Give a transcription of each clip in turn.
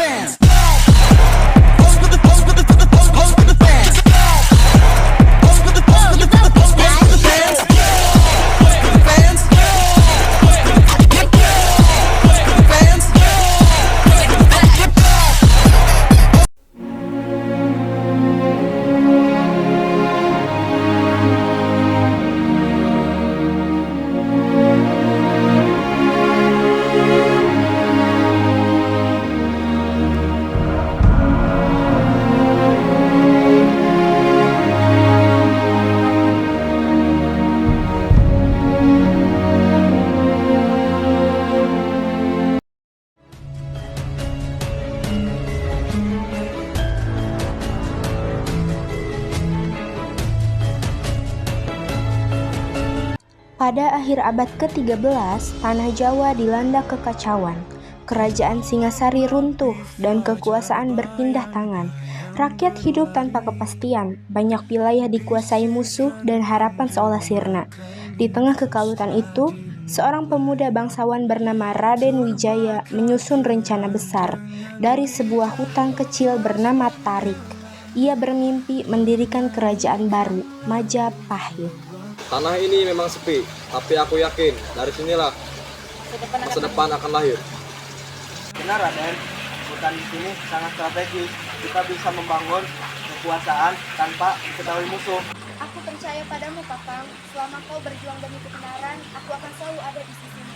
fans. Pada akhir abad ke-13, tanah Jawa dilanda kekacauan. Kerajaan Singasari runtuh dan kekuasaan berpindah tangan. Rakyat hidup tanpa kepastian, banyak wilayah dikuasai musuh dan harapan seolah sirna. Di tengah kekalutan itu, seorang pemuda bangsawan bernama Raden Wijaya menyusun rencana besar dari sebuah hutan kecil bernama Tarik. Ia bermimpi mendirikan kerajaan baru, Majapahit. Tanah ini memang sepi, tapi aku yakin dari sinilah masa depan akan lahir. Benar, Raden. Hutan di sini sangat strategis. Kita bisa membangun kekuasaan tanpa diketahui musuh. Aku percaya padamu, Kakang. Selama kau berjuang demi kebenaran, aku akan selalu ada di sisimu.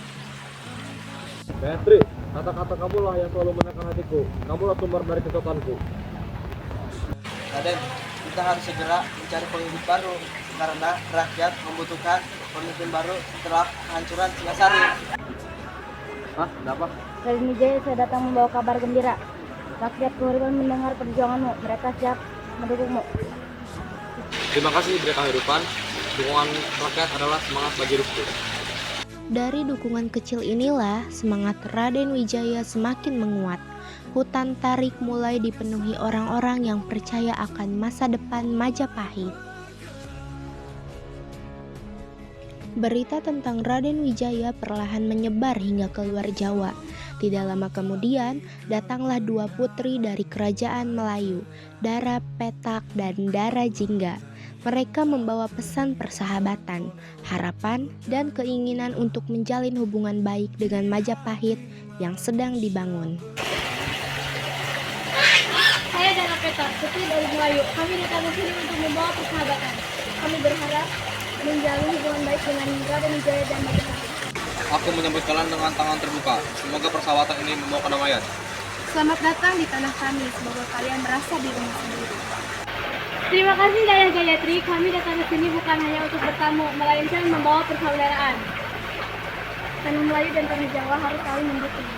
Gayatri, kata-kata kamulah yang selalu menekan hatiku. Kamulah sumber dari kekuatanku. Raden, kita harus segera mencari pemimpin baru karena rakyat membutuhkan pemimpin baru setelah kehancuran Singasari. Hah, ada apa? Raden Wijaya, saya datang membawa kabar gembira. Rakyat Kahuripan mendengar perjuanganmu, mereka siap mendukungmu. Terima kasih Berita Kehidupan. Dukungan rakyat adalah semangat bagi hidupku. Dari dukungan kecil inilah semangat Raden Wijaya semakin menguat. Hutan Tarik mulai dipenuhi orang-orang yang percaya akan masa depan Majapahit. Berita tentang Raden Wijaya perlahan menyebar hingga keluar Jawa. Tidak lama kemudian, datanglah dua putri dari kerajaan Melayu, Dara Petak dan Dara Jingga. Mereka membawa pesan persahabatan, harapan, dan keinginan untuk menjalin hubungan baik dengan Majapahit yang sedang dibangun. Saya Dara Petak, putri dari Melayu. Kami datang ke sini untuk membawa persahabatan. Kami berharap menjalin hubungan baik dengan Raden Wijaya dan Majapahit. Aku menyambut kalian dengan tangan terbuka. Semoga persahabatan ini membawa kedamaian. Selamat datang di tanah kami. Semoga kalian merasa di rumah sendiri. Terima kasih Dayang Gayatri. Kami datang ke sini bukan hanya untuk bertamu, melainkan membawa persaudaraan. Tanah Melayu dan tanah Jawa harus saling mendukung.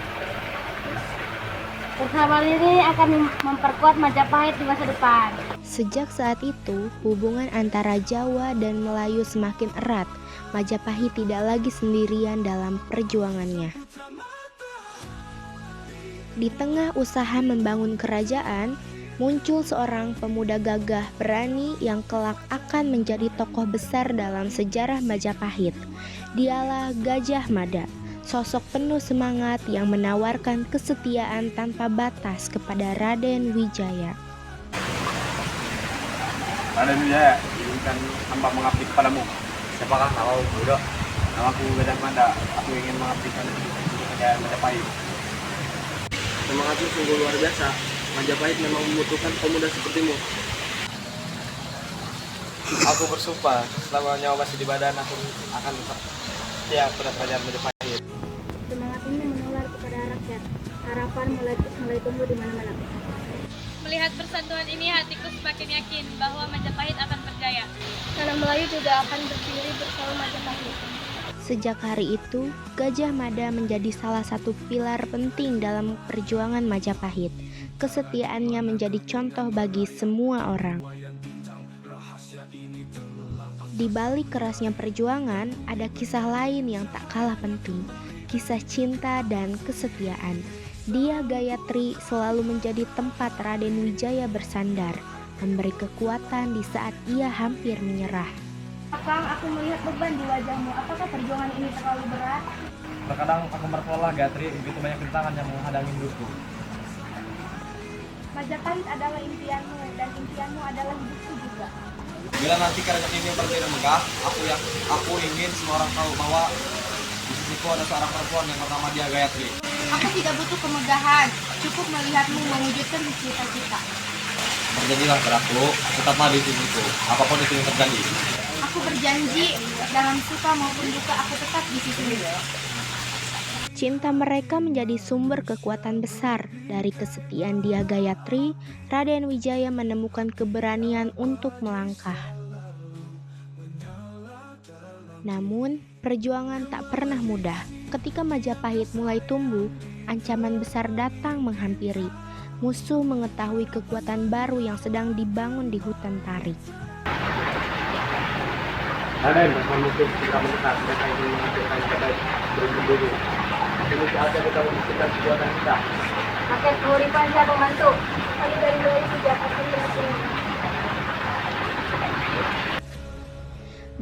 Persahabatan ini akan memperkuat Majapahit di masa depan. Sejak saat itu, hubungan antara Jawa dan Melayu semakin erat. Majapahit tidak lagi sendirian dalam perjuangannya. Di tengah usaha membangun kerajaan, muncul seorang pemuda gagah berani yang kelak akan menjadi tokoh besar dalam sejarah Majapahit. Dialah Gajah Mada, sosok penuh semangat yang menawarkan kesetiaan tanpa batas kepada Raden Wijaya. Raden Wijaya, izinkan hamba mengabdi kepadamu. Siapakah kau, Buddha? Namaku Gajah Mada. Aku ingin mengabdikan kerajaan Majapahit. Semangatmu sungguh luar biasa. Majapahit memang membutuhkan pemuda sepertimu. Aku bersumpah, selama nyawa masih di badan, aku akan setia pada kerajaan Majapahit. Semangat ini menular kepada rakyat. Harapan mulai tumbuh di mana-mana. Melihat persatuan ini, hatiku semakin yakin bahwa Majapahit akan berjaya. Tanah Melayu juga akan berdiri bersama Majapahit. Sejak hari itu, Gajah Mada menjadi salah satu pilar penting dalam perjuangan Majapahit. Kesetiaannya menjadi contoh bagi semua orang. Di balik kerasnya perjuangan, ada kisah lain yang tak kalah penting. Kisah cinta dan kesetiaan. Dia Gayatri selalu menjadi tempat Raden Wijaya bersandar, memberi kekuatan di saat ia hampir menyerah. Kakang, aku melihat beban di wajahmu. Apakah perjuangan ini terlalu berat? Terkadang aku merasa lelah, Gayatri, begitu banyak rintangan yang menghadangi hidupku. Majapahit adalah impianmu dan impianmu adalah hidupku juga. Bila nanti kerajaan ini berdiri megah, aku ingin semua orang tahu bahwa di sisiku ada seorang perempuan yang bernama Dia Gayatri. Aku tidak butuh kemegahan, cukup melihatmu mewujudkan cita-cita. Berjanjilah padaku, tetaplah di sisiku, apapun itu yang terjadi. Aku berjanji, dalam suka maupun duka aku tetap di sisimu. Cinta mereka menjadi sumber kekuatan besar. Dari kesetiaan Dia Gayatri, Raden Wijaya menemukan keberanian untuk melangkah. Namun, perjuangan tak pernah mudah. Ketika Majapahit mulai tumbuh, ancaman besar datang menghampiri. Musuh mengetahui kekuatan baru yang sedang dibangun di hutan Tarik. Raden, teman musuh segera mendekat. Mereka ingin menghancurkan Majapahit beruntun dulu. Ini saatnya kita membuktikan kekuatan kita. Rakyat keuripan saya membantu. Kali dari mulai tidak akan berhasil.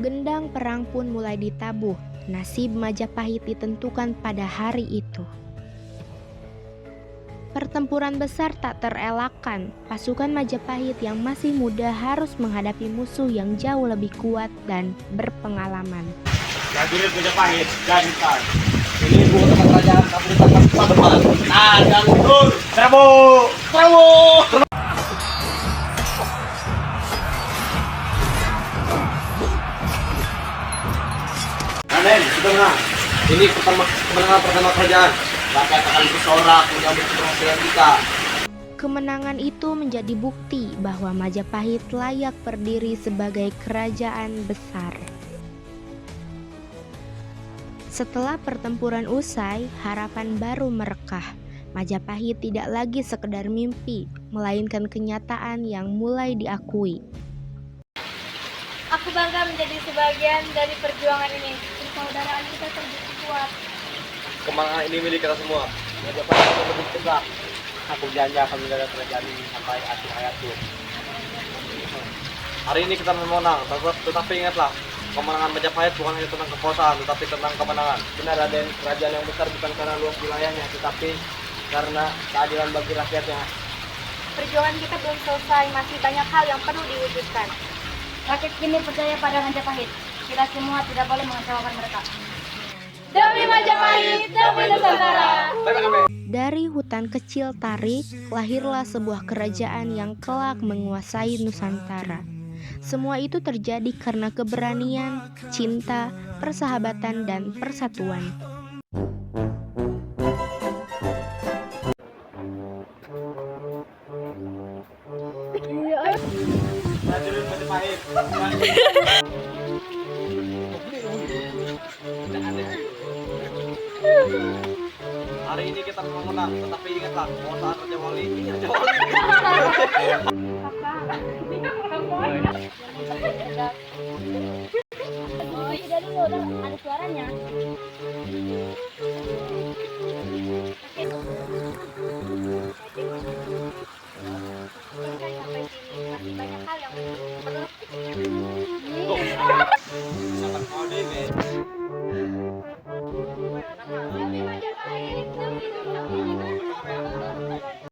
Gendang perang pun mulai ditabuh. Nasib Majapahit ditentukan pada hari itu. Pertempuran besar tak terelakkan. Pasukan Majapahit yang masih muda harus menghadapi musuh yang jauh lebih kuat dan berpengalaman. Prajurit Majapahit, jadikan. Ini ibu kota kerajaan, kamu ditangkap ke depan. Nah, jangan mundur. Prabu! Prabu! Raden, sudah menang. Ini kemenangan pertama kerajaan. Rakyat akan bersorak menyambut keberhasilan kita. Kemenangan itu menjadi bukti bahwa Majapahit layak berdiri sebagai kerajaan besar. Setelah pertempuran usai, harapan baru merekah. Majapahit tidak lagi sekedar mimpi, melainkan kenyataan yang mulai diakui. Aku bangga menjadi sebagian dari perjuangan ini. Persaudaraan kita terbukti kuat. Kemenangan ini milik kita semua. Majapahit akan lebih tegak. Aku janji akan menjaga kerajaan ini sampai akhir hayatku. Hari ini kita memenang, tetapi ingatlah, kemenangan Majapahit bukan hanya tentang kekuasaan, tetapi tentang kemenangan. Benar, Raden, kerajaan yang besar bukan karena luas wilayahnya, tetapi karena keadilan bagi rakyatnya. Perjuangan kita belum selesai, masih banyak hal yang perlu diwujudkan. Rakyat kini percaya pada Majapahit. Kita semua tidak boleh mengecewakan mereka. Demi Majapahit, demi Nusantara. Dari hutan kecil Tarik, lahirlah sebuah kerajaan yang kelak menguasai Nusantara. Semua itu terjadi karena keberanian, cinta, persahabatan, dan persatuan. Prajurit Majapahit. Hari ini kita memenang, tetapi ingatlah, kekuasaan Raja Wali ini Raja Wali. Tidak dulu, ada suaranya. Sampai sini, masih banyak hal yang perlu